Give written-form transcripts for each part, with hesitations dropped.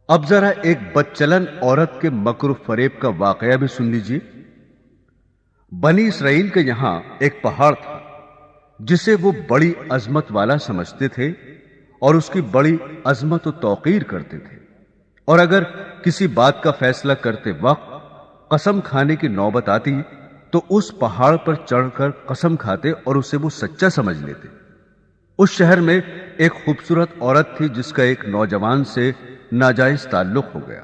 اب ذرا ایک بدچلن عورت کے مکر و فریب کا واقعہ بھی سن لیجیے۔ بنی اسرائیل کے یہاں ایک پہاڑ تھا جسے وہ بڑی عظمت والا سمجھتے تھے اور اس کی بڑی عظمت و توقیر کرتے تھے، اور اگر کسی بات کا فیصلہ کرتے وقت قسم کھانے کی نوبت آتی تو اس پہاڑ پر چڑھ کر قسم کھاتے اور اسے وہ سچا سمجھ لیتے۔ اس شہر میں ایک خوبصورت عورت تھی جس کا ایک نوجوان سے ناجائز تعلق ہو گیا۔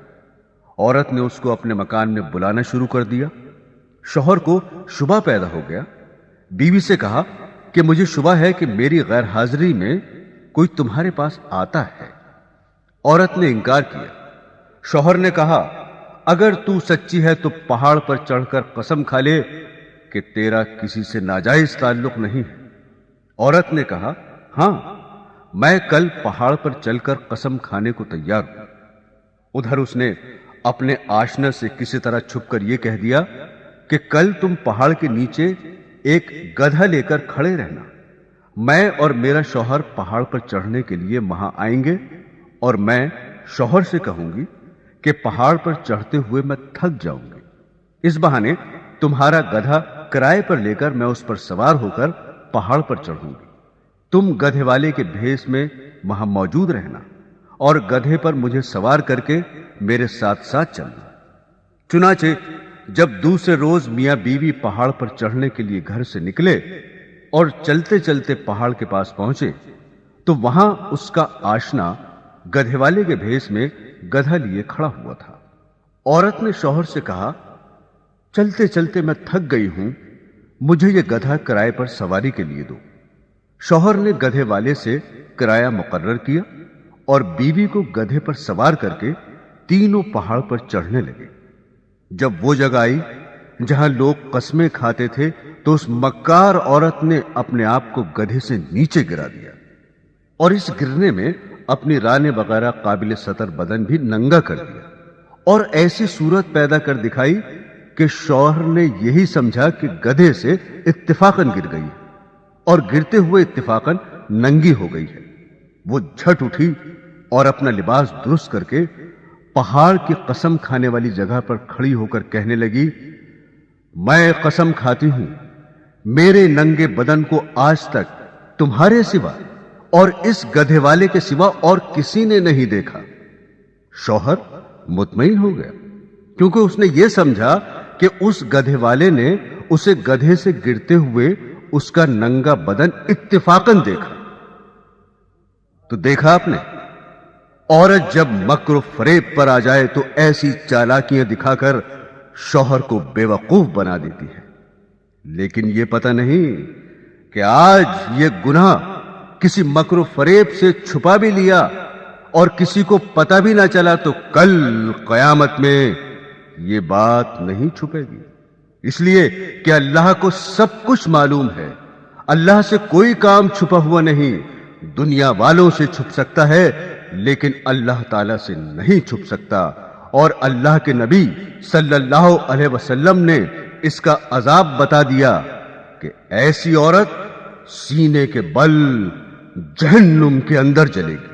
عورت نے اس کو اپنے مکان میں بلانا شروع کر دیا۔ شوہر کو شبہ پیدا ہو گیا۔ بیوی سے کہا کہ مجھے شبہ ہے کہ میری غیر حاضری میں کوئی تمہارے پاس آتا ہے۔ عورت نے انکار کیا۔ شوہر نے کہا اگر تو سچی ہے تو پہاڑ پر چڑھ کر قسم کھا لے کہ تیرا کسی سے ناجائز تعلق نہیں ہے۔ عورت نے کہا ہاں، میں کل پہاڑ پر چل کر قسم کھانے کو تیار ہوں۔ ادھر اس نے اپنے آشنا سے کسی طرح چھپ کر یہ کہہ دیا کہ کل تم پہاڑ کے نیچے ایک گدھا لے کر کھڑے رہنا، میں اور میرا شوہر پہاڑ پر چڑھنے کے لیے وہاں آئیں گے، اور میں شوہر سے کہوں گی کہ پہاڑ پر چڑھتے ہوئے میں تھک جاؤں گی، اس بہانے تمہارا گدھا کرائے پر لے کر میں اس پر سوار ہو کر پہاڑ پر چڑھوں گی۔ تم گدھے والے کے بھیس میں وہاں موجود رہنا اور گدھے پر مجھے سوار کر کے میرے ساتھ ساتھ چلنا۔ چنانچہ جب دوسرے روز میاں بیوی پہاڑ پر چڑھنے کے لیے گھر سے نکلے اور چلتے چلتے پہاڑ کے پاس پہنچے تو وہاں اس کا آشنا گدھے والے کے بھیس میں گدھا لیے کھڑا ہوا تھا۔ عورت نے شوہر سے کہا چلتے چلتے میں تھک گئی ہوں، مجھے یہ گدھا کرائے پر سواری کے لیے دو۔ شوہر نے گدھے والے سے کرایہ مقرر کیا اور بیوی کو گدھے پر سوار کر کے تینوں پہاڑ پر چڑھنے لگے۔ جب وہ جگہ آئی جہاں لوگ قسمیں کھاتے تھے تو اس مکار عورت نے اپنے آپ کو گدھے سے نیچے گرا دیا، اور اس گرنے میں اپنی رانے وغیرہ قابل سطر بدن بھی ننگا کر دیا، اور ایسی صورت پیدا کر دکھائی کہ شوہر نے یہی سمجھا کہ گدھے سے اتفاقاً گر گئی اور گرتے ہوئے اتفاقاً ننگی ہو گئی ہے۔ وہ جھٹ اٹھی اور اپنا لباس درست کر کے پہاڑ کی قسم کھانے والی جگہ پر کھڑی ہو کر کہنے لگی میں قسم کھاتی ہوں میرے ننگے بدن کو آج تک تمہارے سوا اور اس گدھے والے کے سوا اور کسی نے نہیں دیکھا۔ شوہر مطمئن ہو گیا کیونکہ اس نے یہ سمجھا کہ اس گدھے والے نے اسے گدھے سے گرتے ہوئے اس کا ننگا بدن اتفاقاً دیکھا۔ تو دیکھا آپ نے، عورت جب مکر و فریب پر آ جائے تو ایسی چالاکیاں دکھا کر شوہر کو بے وقوف بنا دیتی ہے، لیکن یہ پتہ نہیں کہ آج یہ گناہ کسی مکر و فریب سے چھپا بھی لیا اور کسی کو پتہ بھی نہ چلا تو کل قیامت میں یہ بات نہیں چھپے گی، اس لیے کہ اللہ کو سب کچھ معلوم ہے۔ اللہ سے کوئی کام چھپا ہوا نہیں، دنیا والوں سے چھپ سکتا ہے لیکن اللہ تعالی سے نہیں چھپ سکتا، اور اللہ کے نبی صلی اللہ علیہ وسلم نے اس کا عذاب بتا دیا کہ ایسی عورت سینے کے بل جہنم کے اندر جلے گی۔